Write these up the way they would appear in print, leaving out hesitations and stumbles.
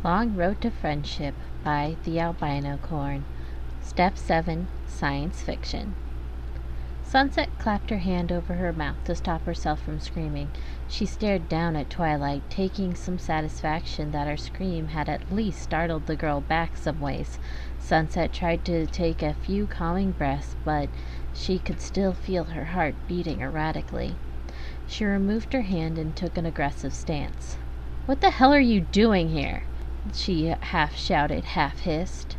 Long Road to Friendship by the Albino Corn. Step 7. Science Fiction. Sunset clapped her hand over her mouth to stop herself from screaming. She stared down at Twilight, taking some satisfaction that her scream had at least startled the girl back some ways. Sunset tried to take a few calming breaths, but she could still feel her heart beating erratically. She removed her hand and took an aggressive stance. "What the hell are you doing here?" she half shouted, half hissed.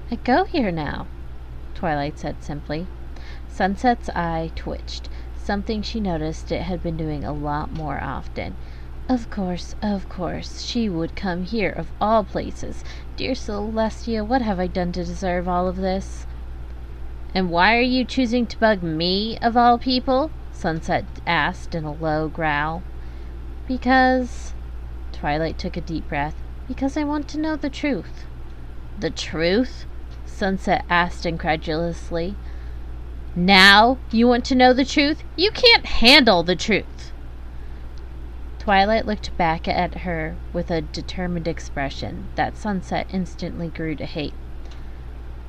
"I go here now," Twilight said simply. Sunset's eye twitched, something she noticed it had been doing a lot more often. Of course, she would come here of all places. Dear Celestia, what have I done to deserve all of this? "And why are you choosing to bug me, of all people?" Sunset asked in a low growl. "Because," Twilight took a deep breath, "because I want to know the truth." "The truth?" Sunset asked incredulously. "Now you want to know the truth? You can't handle the truth." Twilight looked back at her with a determined expression that Sunset instantly grew to hate.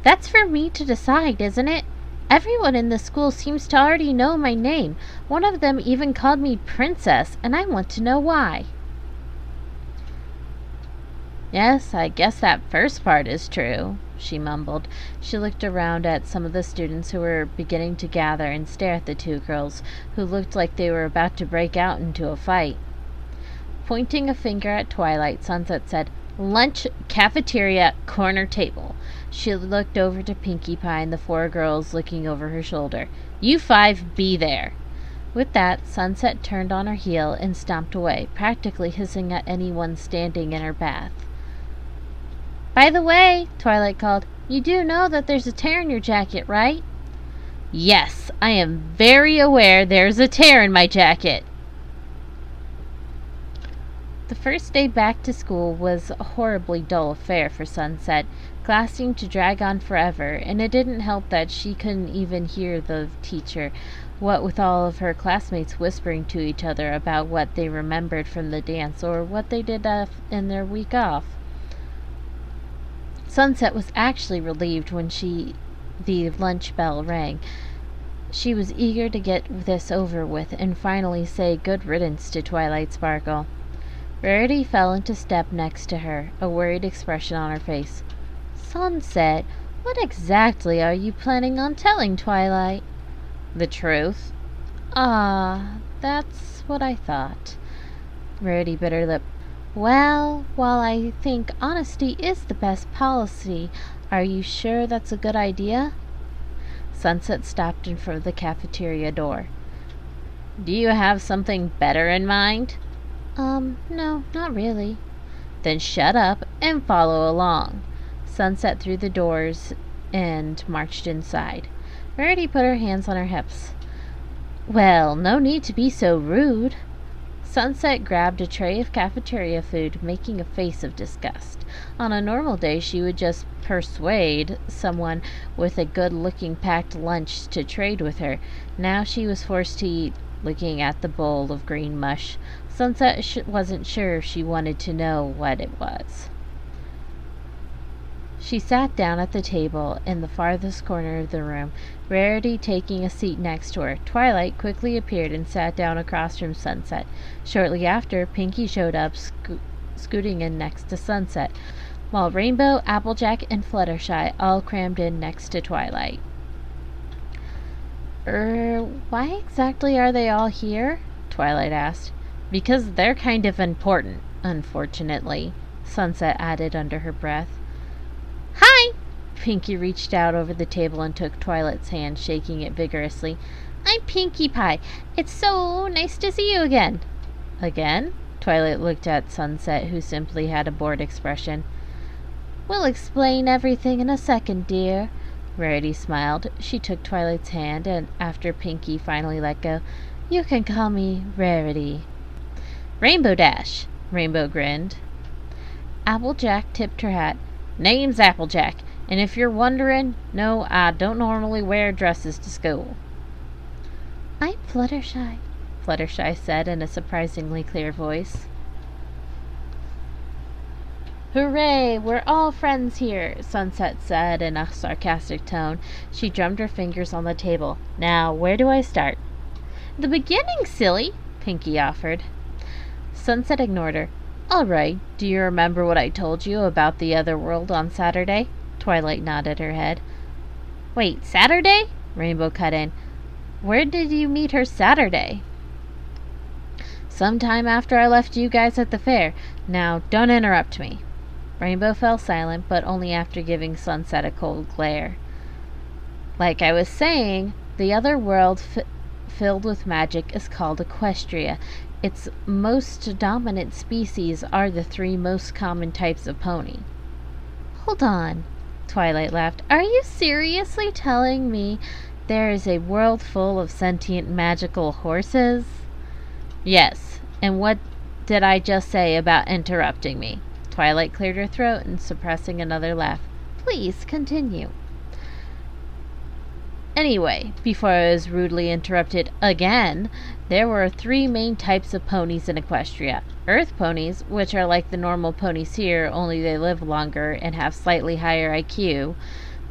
"That's for me to decide, isn't it? Everyone in the school seems to already know my name. One of them even called me Princess, and I want to know why." "Yes, I guess that first part is true," she mumbled. She looked around at some of the students who were beginning to gather and stare at the two girls, who looked like they were about to break out into a fight. Pointing a finger at Twilight, Sunset said, "Lunch, cafeteria, corner table." She looked over to Pinkie Pie and the four girls looking over her shoulder. "You five be there." With that, Sunset turned on her heel and stomped away, practically hissing at anyone standing in her path. "By the way," Twilight called, "you do know that there's a tear in your jacket, right?" "Yes, I am very aware there's a tear in my jacket." The first day back to school was a horribly dull affair for Sunset. Class seemed to drag on forever, and it didn't help that she couldn't even hear the teacher, what with all of her classmates whispering to each other about what they remembered from the dance or what they did in their week off. Sunset was actually relieved when the lunch bell rang. She was eager to get this over with and finally say good riddance to Twilight Sparkle. Rarity fell into step next to her, a worried expression on her face. "Sunset, what exactly are you planning on telling Twilight?" "The truth." "Ah, that's what I thought." Rarity bit her lip. "Well, while I think honesty is the best policy, are you sure that's a good idea?" Sunset stopped in front of the cafeteria door. "Do you have something better in mind?" No, not really." "Then shut up and follow along." Sunset threw the doors and marched inside. Rarity put her hands on her hips. "Well, no need to be so rude." Sunset grabbed a tray of cafeteria food, making a face of disgust. On a normal day, she would just persuade someone with a good-looking packed lunch to trade with her. Now she was forced to eat, looking at the bowl of green mush. Sunset wasn't sure if she wanted to know what it was. She sat down at the table in the farthest corner of the room, Rarity taking a seat next to her. Twilight quickly appeared and sat down across from Sunset. Shortly after, Pinkie showed up, scooting in next to Sunset, while Rainbow, Applejack, and Fluttershy all crammed in next to Twilight. Why exactly are they all here?" Twilight asked. "Because they're kind of important, unfortunately," Sunset added under her breath. "Hi!" Pinkie reached out over the table and took Twilight's hand, shaking it vigorously. "I'm Pinkie Pie. It's so nice to see you again." "Again?" Twilight looked at Sunset, who simply had a bored expression. "We'll explain everything in a second, dear." Rarity smiled. She took Twilight's hand, and after Pinkie finally let go, "You can call me Rarity." "Rainbow Dash," Rainbow grinned. Applejack tipped her hat. "Name's Applejack, and if you're wondering, no, I don't normally wear dresses to school." "I'm Fluttershy," Fluttershy said in a surprisingly clear voice. Hooray, we're all friends here, Sunset said in a sarcastic tone. She drummed her fingers on the table. Now, where do I start? The beginning, silly, Pinky offered. Sunset ignored her. All right, do you remember what I told you about the other world on Saturday? Twilight nodded her head. Wait, Saturday? Rainbow cut in. Where did you meet her Saturday? Sometime after I left you guys at the fair. Now, don't interrupt me. Rainbow fell silent, but only after giving Sunset a cold glare. Like I was saying, the other world filled with magic is called Equestria. Its most dominant species are the 3 most common types of pony. Hold on, Twilight laughed. Are you seriously telling me there is a world full of sentient magical horses? Yes, and what did I just say about interrupting me? Twilight cleared her throat and suppressing another laugh. Please continue. Anyway, before I was rudely interrupted again, there were 3 main types of ponies in Equestria. Earth ponies, which are like the normal ponies here, only they live longer and have slightly higher IQ.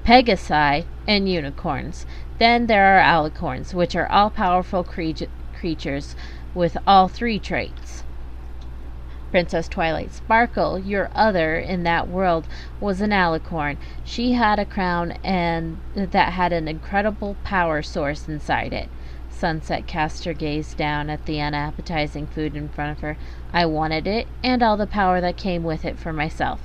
Pegasi, and unicorns. Then there are alicorns, which are all-powerful creatures with all 3 traits. Princess Twilight Sparkle, your other in that world, was an alicorn. She had a crown and that had an incredible power source inside it. Sunset cast her gaze down at the unappetizing food in front of her. I wanted it and all the power that came with it for myself.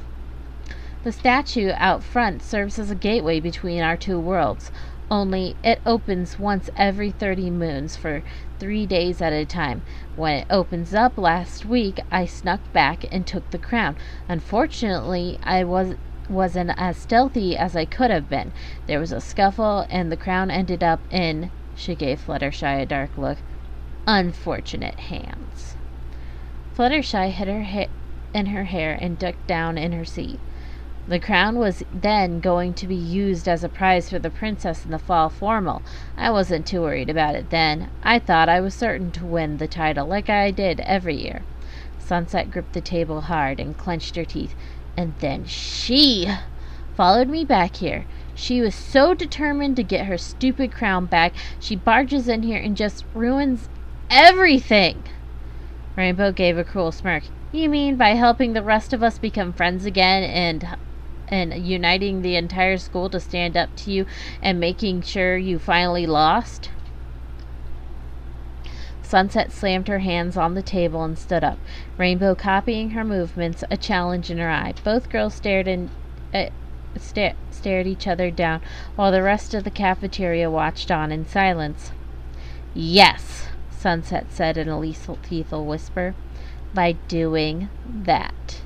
The statue out front serves as a gateway between our 2 worlds. Only it opens once every 30 moons for 3 days at a time. When it opens up last week, I snuck back and took the crown. Unfortunately, I wasn't as stealthy as I could have been. There was a scuffle, and the crown ended up in, she gave Fluttershy a dark look, unfortunate hands. Fluttershy hid her in her hair and ducked down in her seat. The crown was then going to be used as a prize for the princess in the fall formal. I wasn't too worried about it then. I thought I was certain to win the title like I did every year. Sunset gripped the table hard and clenched her teeth. And then she followed me back here. She was so determined to get her stupid crown back, she barges in here and just ruins everything. Rainbow gave a cruel smirk. You mean by helping the rest of us become friends again and uniting the entire school to stand up to you and making sure you finally lost? Sunset slammed her hands on the table and stood up, Rainbow copying her movements, a challenge in her eye. Both girls stared each other down while the rest of the cafeteria watched on in silence. Yes, Sunset said in a lethal whisper, by doing that.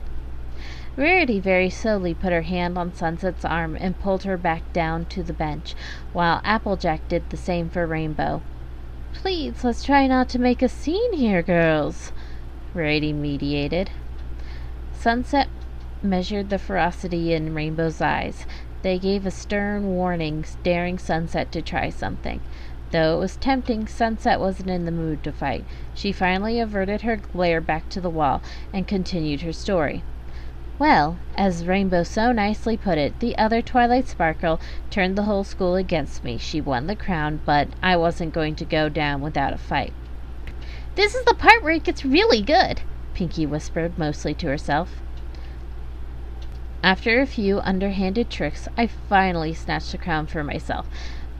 Rarity very slowly put her hand on Sunset's arm and pulled her back down to the bench, while Applejack did the same for Rainbow. Please, let's try not to make a scene here, girls, Rarity mediated. Sunset measured the ferocity in Rainbow's eyes. They gave a stern warning, daring Sunset to try something. Though it was tempting, Sunset wasn't in the mood to fight. She finally averted her glare back to the wall and continued her story. Well, as Rainbow so nicely put it, the other Twilight Sparkle turned the whole school against me. She won the crown, but I wasn't going to go down without a fight. This is the part where it gets really good, Pinky whispered, mostly to herself. After a few underhanded tricks, I finally snatched the crown for myself.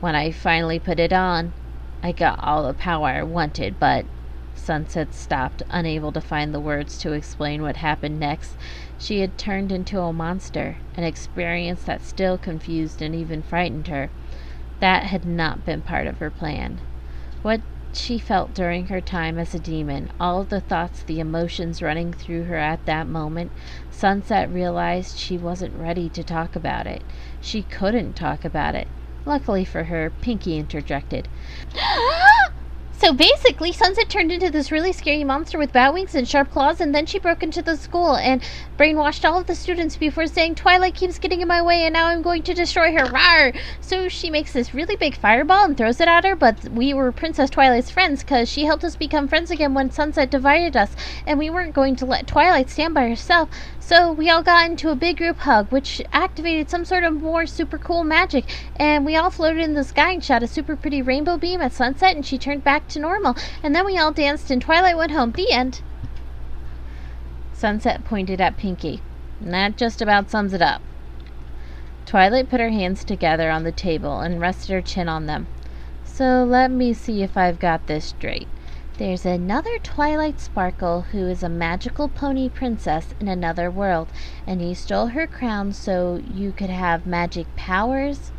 When I finally put it on, I got all the power I wanted, but Sunset stopped, unable to find the words to explain what happened next. She had turned into a monster, an experience that still confused and even frightened her. That had not been part of her plan. What she felt during her time as a demon, all of the thoughts, the emotions running through her at that moment, Sunset realized she wasn't ready to talk about it. She couldn't talk about it. Luckily for her, Pinky interjected. So basically, Sunset turned into this really scary monster with bat wings and sharp claws, and then she broke into the school and brainwashed all of the students before saying, Twilight keeps getting in my way and now I'm going to destroy her. Rawr! So she makes this really big fireball and throws it at her, but we were Princess Twilight's friends because she helped us become friends again when Sunset divided us, and we weren't going to let Twilight stand by herself. So we all got into a big group hug, which activated some sort of more super cool magic, and we all floated in the sky and shot a super pretty rainbow beam at Sunset, and she turned back to normal, and then we all danced and Twilight went home. The end. Sunset pointed at Pinky. That just about sums it up. Twilight put her hands together on the table and rested her chin on them. So let me see if I've got this straight. There's another Twilight Sparkle who is a magical pony princess in another world, and you stole her crown so you could have magic powers?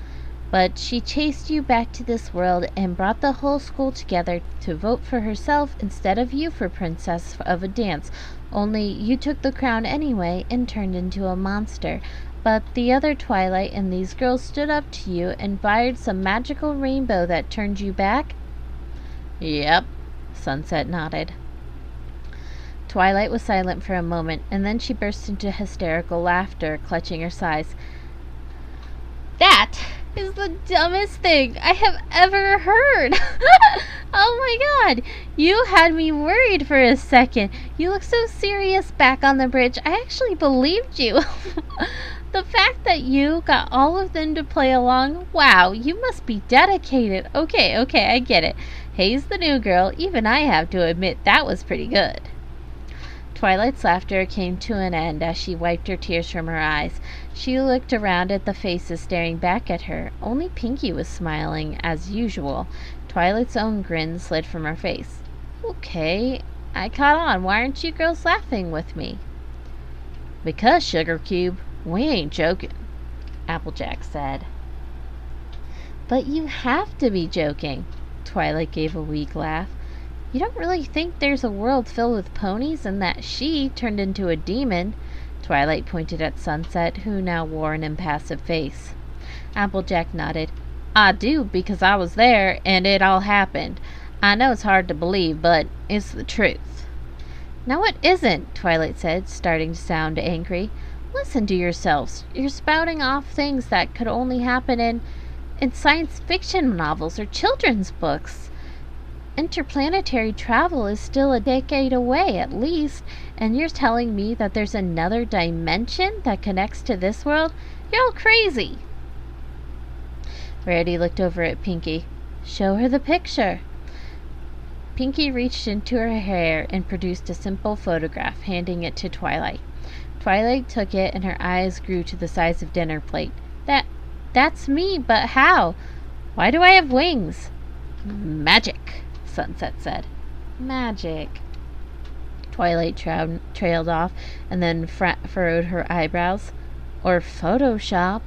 But she chased you back to this world and brought the whole school together to vote for herself instead of you for Princess of a Dance. Only you took the crown anyway and turned into a monster. But the other Twilight and these girls stood up to you and fired some magical rainbow that turned you back? Yep, Sunset nodded. Twilight was silent for a moment, and then she burst into hysterical laughter, clutching her sides. That is the dumbest thing I have ever heard. Oh my god, you had me worried for a second. You look so serious back on the bridge. I actually believed you. The fact that you got all of them to play along, wow, you must be dedicated. Okay, I get it. Hayes the new girl, even I have to admit that was pretty good. Twilight's laughter came to an end as she wiped her tears from her eyes. She looked around at the faces staring back at her. Only Pinky was smiling, as usual. Twilight's own grin slid from her face. Okay, I caught on. Why aren't you girls laughing with me? Because, Sugar Cube, we ain't joking, Applejack said. But you have to be joking. Twilight gave a weak laugh. You don't really think there's a world filled with ponies and that she turned into a demon? Twilight pointed at Sunset, who now wore an impassive face. Applejack nodded. I do, because I was there and it all happened. I know it's hard to believe, but it's the truth. No, it isn't, Twilight said, starting to sound angry. Listen to yourselves. You're spouting off things that could only happen in science fiction novels or children's books. Interplanetary travel is still a decade away at least, and you're telling me that there's another dimension that connects to this world? You're all crazy. Rarity looked over at Pinky. Show her the picture. Pinky reached into her hair and produced a simple photograph, handing it to Twilight. Twilight took it and her eyes grew to the size of dinner plate. That's me, but how? Why do I have wings? Magic, Sunset said. Magic. Twilight trailed off and then furrowed her eyebrows. Or Photoshop.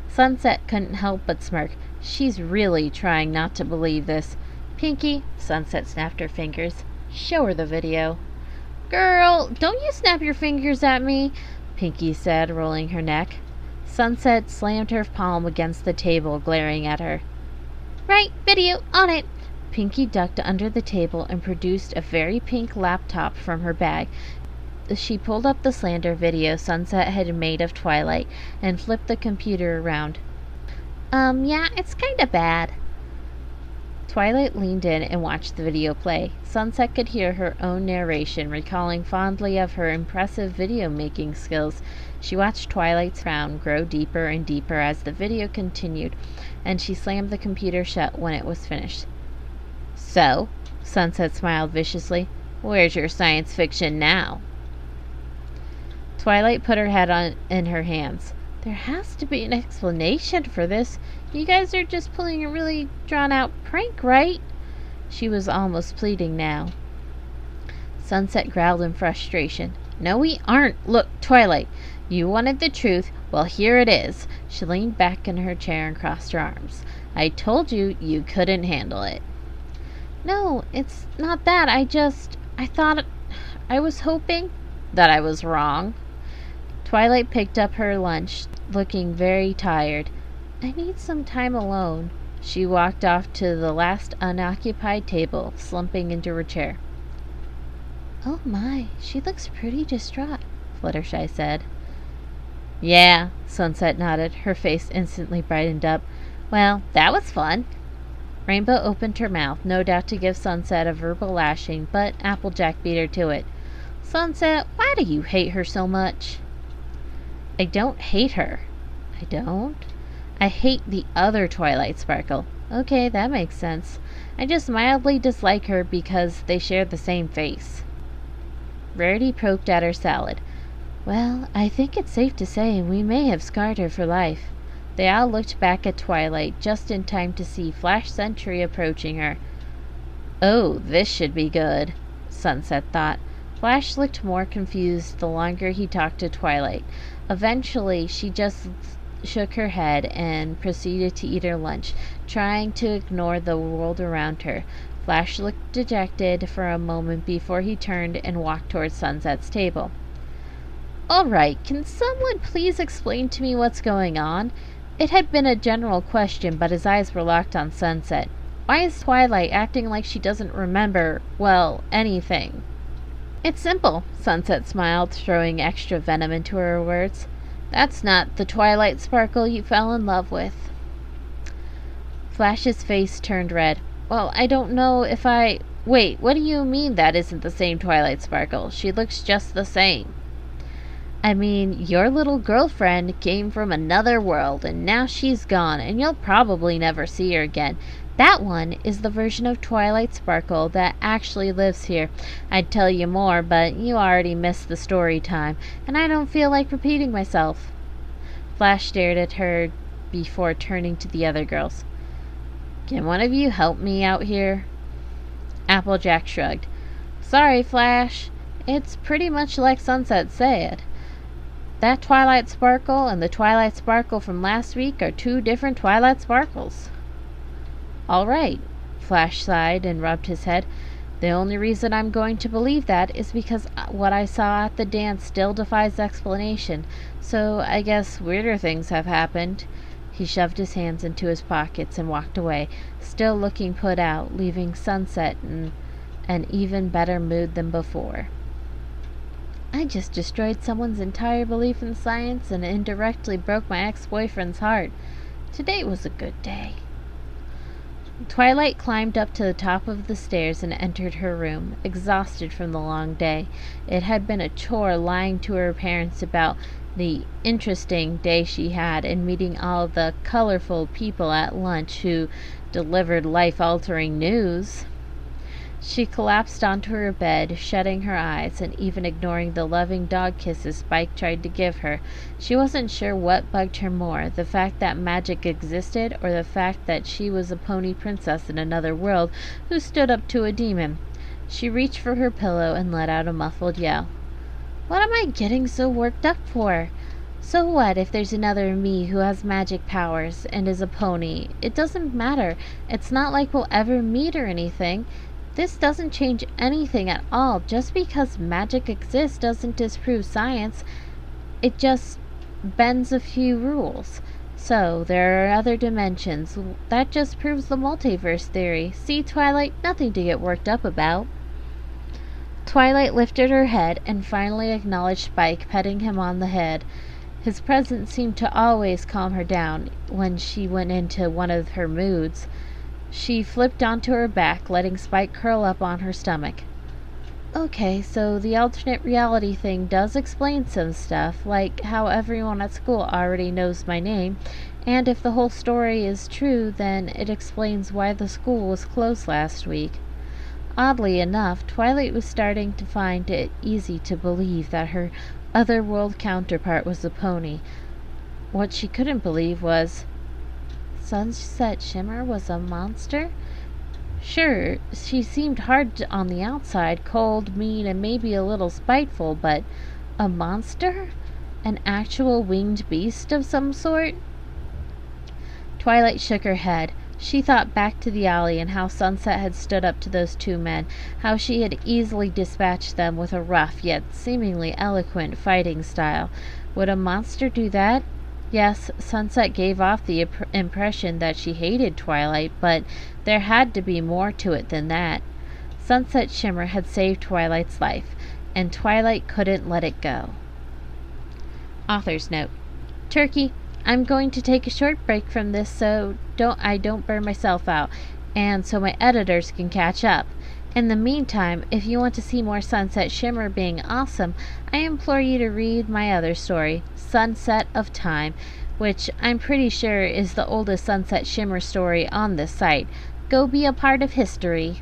Sunset couldn't help but smirk. She's really trying not to believe this. Pinky, Sunset snapped her fingers. Show her the video. Girl, don't you snap your fingers at me, Pinky said, rolling her neck. Sunset slammed her palm against the table, glaring at her. Right, video, on it. Pinky ducked under the table and produced a very pink laptop from her bag. She pulled up the slander video Sunset had made of Twilight and flipped the computer around. Yeah, it's kinda bad. Twilight leaned in and watched the video play. Sunset could hear her own narration, recalling fondly of her impressive video-making skills. She watched Twilight's frown grow deeper and deeper as the video continued, and she slammed the computer shut when it was finished. So, Sunset smiled viciously, where's your science fiction now? Twilight put her head in her hands. There has to be an explanation for this. You guys are just pulling a really drawn-out prank, right? She was almost pleading now. Sunset growled in frustration. No, we aren't. Look, Twilight, you wanted the truth. Well, here it is. She leaned back in her chair and crossed her arms. I told you you couldn't handle it. No, it's not that. I was hoping that I was wrong. Twilight picked up her lunch, looking very tired. I need some time alone. She walked off to the last unoccupied table, slumping into her chair. "Oh my, she looks pretty distraught," Fluttershy said. "Yeah," Sunset nodded. Her face instantly brightened up. "Well, that was fun." Rainbow opened her mouth, no doubt to give Sunset a verbal lashing, but Applejack beat her to it. "Sunset, why do you hate her so much?" "I don't hate her." "I don't?" "I hate the other Twilight Sparkle." "Okay, that makes sense. I just mildly dislike her because they share the same face." Rarity poked at her salad. "Well, I think it's safe to say we may have scarred her for life." They all looked back at Twilight, just in time to see Flash Sentry approaching her. "Oh, this should be good," Sunset thought. Flash looked more confused the longer he talked to Twilight. Eventually, she just shook her head and proceeded to eat her lunch, trying to ignore the world around her. Flash looked dejected for a moment before he turned and walked towards Sunset's table. "All right, can someone please explain to me what's going on?" It had been a general question, but his eyes were locked on Sunset. "Why is Twilight acting like she doesn't remember, well, anything?" "It's simple," Sunset smiled, throwing extra venom into her words. "That's not the Twilight Sparkle you fell in love with." Flash's face turned red. "Well, I don't know if I... Wait, what do you mean that isn't the same Twilight Sparkle? She looks just the same." "I mean, your little girlfriend came from another world, and now she's gone, and you'll probably never see her again. That one is the version of Twilight Sparkle that actually lives here. I'd tell you more, but you already missed the story time, and I don't feel like repeating myself." Flash stared at her before turning to the other girls. "Can one of you help me out here?" Applejack shrugged. "Sorry, Flash. It's pretty much like Sunset said. That Twilight Sparkle and the Twilight Sparkle from last week are two different Twilight Sparkles." "All right," Flash sighed and rubbed his head. "The only reason I'm going to believe that is because what I saw at the dance still defies explanation. So I guess weirder things have happened." He shoved his hands into his pockets and walked away, still looking put out, leaving Sunset in an even better mood than before. "I just destroyed someone's entire belief in science and indirectly broke my ex-boyfriend's heart. Today was a good day." Twilight climbed up to the top of the stairs and entered her room, exhausted from the long day. It had been a chore lying to her parents about the interesting day she had and meeting all the colorful people at lunch who delivered life-altering news. She collapsed onto her bed, shutting her eyes and even ignoring the loving dog kisses Spike tried to give her. She wasn't sure what bugged her more, the fact that magic existed or the fact that she was a pony princess in another world who stood up to a demon. She reached for her pillow and let out a muffled yell. "What am I getting so worked up for? So what if there's another me who has magic powers and is a pony? It doesn't matter. It's not like we'll ever meet or anything. This doesn't change anything at all. Just because magic exists doesn't disprove science. It just bends a few rules. So, there are other dimensions. That just proves the multiverse theory. See, Twilight? Nothing to get worked up about." Twilight lifted her head and finally acknowledged Spike petting him on the head. His presence seemed to always calm her down when she went into one of her moods. She flipped onto her back, letting Spike curl up on her stomach. "Okay, so the alternate reality thing does explain some stuff, like how everyone at school already knows my name, and if the whole story is true, then it explains why the school was closed last week." Oddly enough, Twilight was starting to find it easy to believe that her otherworld counterpart was a pony. What she couldn't believe was... Sunset Shimmer was a monster? Sure, she seemed hard on the outside, cold, mean, and maybe a little spiteful, but a monster? An actual winged beast of some sort? Twilight shook her head. She thought back to the alley and how Sunset had stood up to those two men, how she had easily dispatched them with a rough yet seemingly eloquent fighting style. Would a monster do that? Yes, Sunset gave off the impression that she hated Twilight, but there had to be more to it than that. Sunset Shimmer had saved Twilight's life, and Twilight couldn't let it go. Author's note: Turkey, I'm going to take a short break from this so I don't burn myself out, and so my editors can catch up. In the meantime, if you want to see more Sunset Shimmer being awesome, I implore you to read my other story, Sunset of Time, which I'm pretty sure is the oldest Sunset Shimmer story on this site. Go be a part of history.